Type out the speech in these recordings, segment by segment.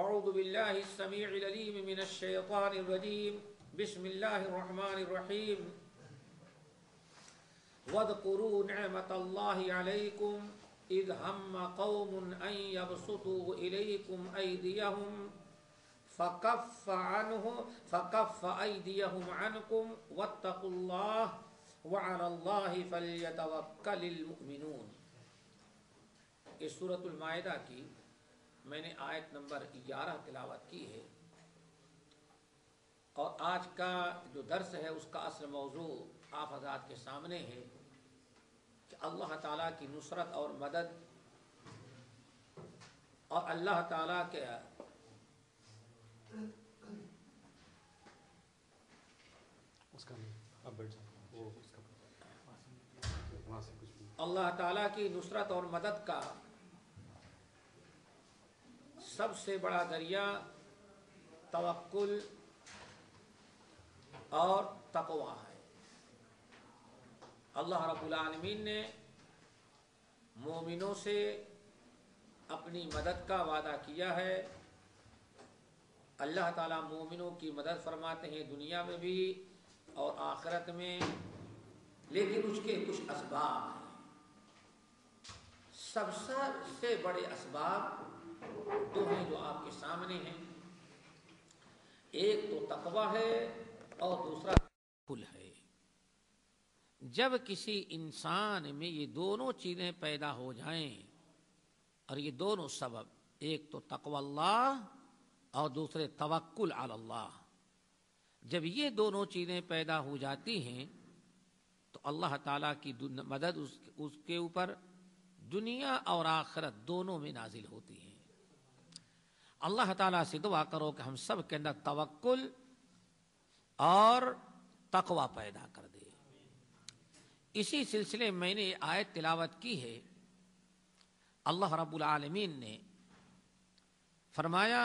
اعوذ باللہ السمیع العلیم من الشیطان الرجیم بسم اللہ الرحمن الرحیم واذکروا نعمت اللہ علیکم اذ ہم قوم ان یبسطوا الیکم ایدیہم فکف ایدیہم عنکم واتقوا اللہ وعلی اللہ فلیتوکل المؤمنون۔ اس سورۃ المائدہ کی میں نے آیت نمبر 11 تلاوت کی ہے، اور آج کا جو درس ہے اس کا اصل موضوع آپ حضرات کے سامنے ہے کہ اللہ تعالیٰ کی نصرت اور مدد اور اللہ تعالیٰ کے اللہ تعالیٰ کی نصرت اور مدد کا سب سے بڑا ذریعہ توکل اور تقوی ہے۔ اللہ رب العالمین نے مومنوں سے اپنی مدد کا وعدہ کیا ہے۔ اللہ تعالیٰ مومنوں کی مدد فرماتے ہیں دنیا میں بھی اور آخرت میں، لیکن اس کے کچھ اسباب ہیں۔ سب سے بڑے اسباب دو ہیں جو آپ کے سامنے ہیں، ایک تو تقوی ہے اور دوسرا توکل ہے۔ جب کسی انسان میں یہ دونوں چیزیں پیدا ہو جائیں، اور یہ دونوں سبب، ایک تو تقوی اللہ اور دوسرے توکل علی اللہ، جب یہ دونوں چیزیں پیدا ہو جاتی ہیں تو اللہ تعالیٰ کی مدد اس کے اوپر دنیا اور آخرت دونوں میں نازل ہوتی ہے۔ اللہ تعالیٰ سے دعا کرو کہ ہم سب کے اندر توکل اور تقوی پیدا کر دے۔ اسی سلسلے میں نے آیت تلاوت کی ہے۔ اللہ رب العالمین نے فرمایا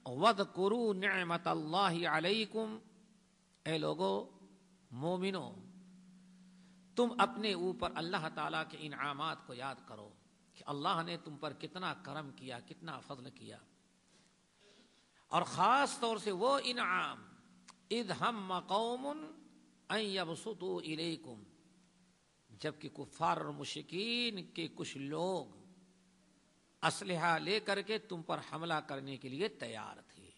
وَاذْكُرُوا نِعْمَتَ اللَّهِ عَلَيْكُمْ، اے لوگو مومنو تم اپنے اوپر اللہ تعالیٰ کے انعامات کو یاد کرو کہ اللہ نے تم پر کتنا کرم کیا، کتنا فضل کیا، اور خاص طور سے وہ انعام اذ ہم قوم ان یبسطوا الیکم، جبکہ کفار اور مشرکین کے کچھ لوگ اسلحہ لے کر کے تم پر حملہ کرنے کے لیے تیار تھے،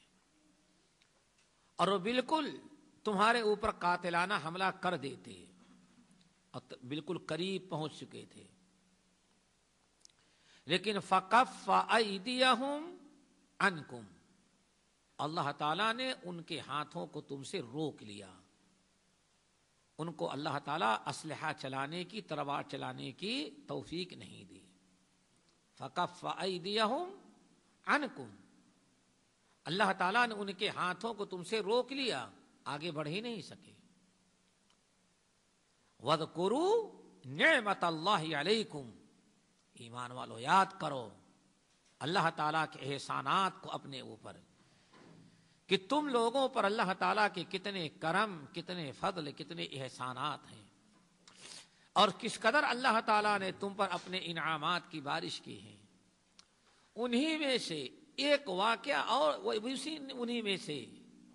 اور وہ بالکل تمہارے اوپر قاتلانہ حملہ کر دیتے اور بالکل قریب پہنچ چکے تھے، لیکن فکف ایدیہم عنکم، اللہ تعالیٰ نے ان کے ہاتھوں کو تم سے روک لیا، ان کو اللہ تعالیٰ اسلحہ چلانے کی، تلوار چلانے کی توفیق نہیں دی۔ فکف ایدیہم عنکم، اللہ تعالیٰ نے ان کے ہاتھوں کو تم سے روک لیا، آگے بڑھ ہی نہیں سکے۔ وَاذْكُرُوا نِعْمَتَ اللَّهِ عَلَيْكُمْ، ایمان والو یاد کرو اللہ تعالیٰ کے احسانات کو اپنے اوپر، کہ تم لوگوں پر اللہ تعالیٰ کے کتنے کرم، کتنے فضل، کتنے احسانات ہیں، اور کس قدر اللہ تعالیٰ نے تم پر اپنے انعامات کی بارش کی ہے۔ انہی میں سے ایک واقعہ، اور انہی میں سے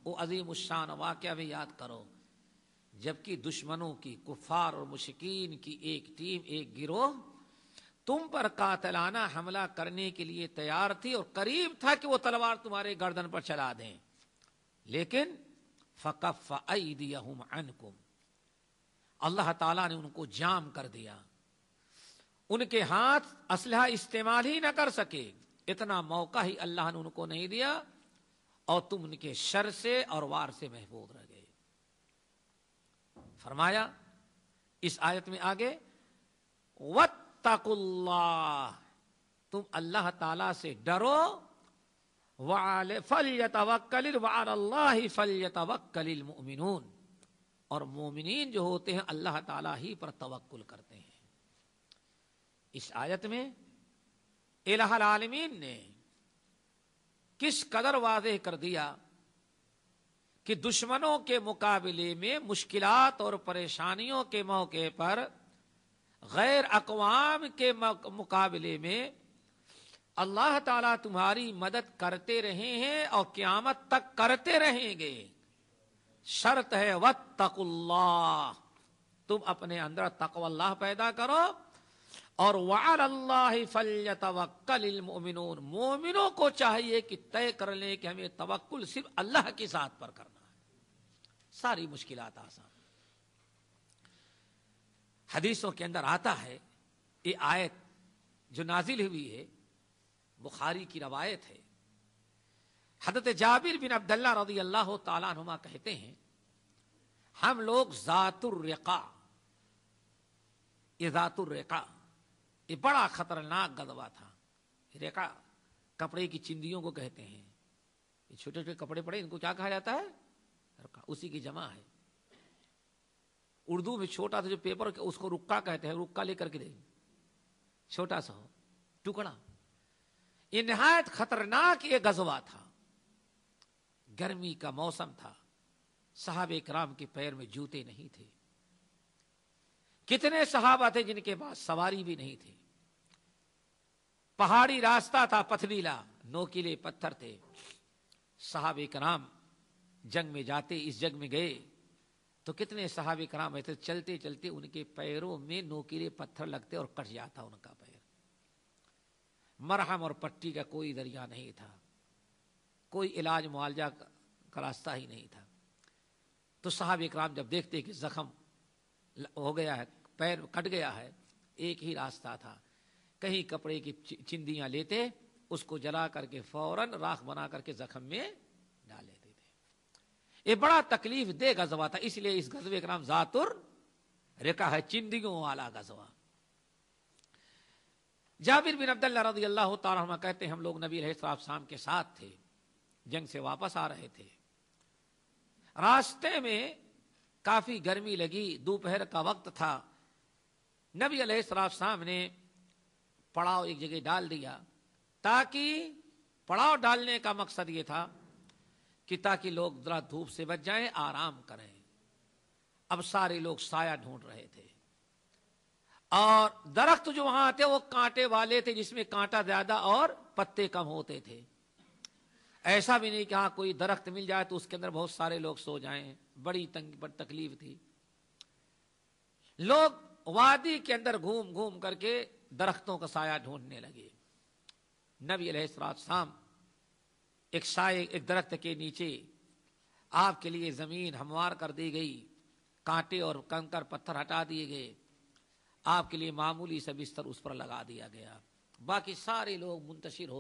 وہ عظیم الشان واقعہ بھی یاد کرو، جبکہ دشمنوں کی، کفار اور مشرکین کی ایک ٹیم، ایک گروہ تم پر قاتلانہ حملہ کرنے کے لیے تیار تھی، اور قریب تھا کہ وہ تلوار تمہارے گردن پر چلا دیں، لیکن فکف ایدیہم عنکم، اللہ تعالیٰ نے ان کو جام کر دیا، ان کے ہاتھ اسلحہ استعمال ہی نہ کر سکے، اتنا موقع ہی اللہ نے ان کو نہیں دیا، اور تم ان کے شر سے اور وار سے محفوظ رہ گئے۔ فرمایا اس آیت میں آگے واتقوا اللہ، تم اللہ تعالیٰ سے ڈرو، فَلْيَتَوَكَّلِ وَعَلَى اللَّهِ فَلْيَتَوَكَّلِ الْمُؤْمِنُونَ، اور مومنین جو ہوتے ہیں اللہ تعالیٰ ہی پر توکل کرتے ہیں۔ اس آیت میں الہ العالمین نے کس قدر واضح کر دیا کہ دشمنوں کے مقابلے میں، مشکلات اور پریشانیوں کے موقع پر، غیر اقوام کے مقابلے میں اللہ تعالیٰ تمہاری مدد کرتے رہے ہیں اور قیامت تک کرتے رہیں گے. شرط ہے واتقوا اللہ، تم اپنے اندر تقوی اللہ پیدا کرو، اور وعلی اللہ فلیتوکل المؤمنون، مومنوں کو چاہیے کہ طے کر لیں کہ ہمیں توکل صرف اللہ کی ذات پر کرنا ہے، ساری مشکلات آسان. حدیثوں کے اندر آتا ہے، یہ آیت جو نازل ہوئی ہے بخاری کی روایت ہے. حضرت جابر بن عبداللہ رضی اللہ تعالیٰ عنہما کہتے ہیں ہم لوگ ذات الرقاع، یہ ذات الرقاع یہ بڑا خطرناک غزوہ تھا. رقاع کپڑے کی چندیوں کو کہتے ہیں، یہ چھوٹے چھوٹے کپڑے پڑے ان کو کیا کہا جاتا ہے؟ رقاع، اسی کی جمع ہے. اردو میں چھوٹا سا جو پیپر اس کو رکا کہتے ہیں، رکا لے کر کے دیں، چھوٹا سا ہو ٹکڑا. یہ نہایت خطرناک یہ غزوہ تھا. گرمی کا موسم تھا، صحابہ کرام کے پیر میں جوتے نہیں تھے. کتنے صحابہ تھے جن کے پاس سواری بھی نہیں تھی. پہاڑی راستہ تھا، پتھریلا، نوکیلے پتھر تھے. صحابہ کرام جنگ میں جاتے، اس جنگ میں گئے تو کتنے صحابہ کرام ایسے چلتے چلتے ان کے پیروں میں نوکیلے پتھر لگتے اور کٹ جاتا ان کا پیر. مرہم اور پٹی کا کوئی ذریعہ نہیں تھا، کوئی علاج معالجہ کا راستہ ہی نہیں تھا. تو صحابہ کرام جب دیکھتے کہ زخم ہو گیا ہے، پیر کٹ گیا ہے، ایک ہی راستہ تھا، کہیں کپڑے کی چندیاں لیتے، اس کو جلا کر کے فوراً راکھ بنا کر کے زخم میں ڈال لیتے تھے. یہ بڑا تکلیف دہ غزوہ تھا، اس لیے اس غزوے کا نام ذات الرقاع ہے، چندیوں والا غزوہ. جابر بن عبداللہ رضی اللہ تعالیٰ عنہ کہتے ہیں ہم لوگ نبی علیہ السلام کے ساتھ تھے، جنگ سے واپس آ رہے تھے. راستے میں کافی گرمی لگی، دوپہر کا وقت تھا. نبی علیہ السلام نے پڑاؤ ایک جگہ ڈال دیا، تاکہ پڑاؤ ڈالنے کا مقصد یہ تھا کہ تاکہ لوگ ذرا دھوپ سے بچ جائیں، آرام کریں. اب سارے لوگ سایہ ڈھونڈ رہے تھے، اور درخت جو وہاں تھے وہ کانٹے والے تھے، جس میں کانٹا زیادہ اور پتے کم ہوتے تھے. ایسا بھی نہیں کہ ہاں کوئی درخت مل جائے تو اس کے اندر بہت سارے لوگ سو جائیں، بڑی تکلیف تھی. لوگ وادی کے اندر گھوم گھوم کر کے درختوں کا سایہ ڈھونڈنے لگے. نبی علیہ السلام ایک درخت کے نیچے آپ کے لیے زمین ہموار کر دی گئی، کانٹے اور کنکر پتھر ہٹا دیے گئے، آپ کے لیے معمولی سا بستر اس پر لگا دیا گیا. باقی سارے لوگ منتشر ہو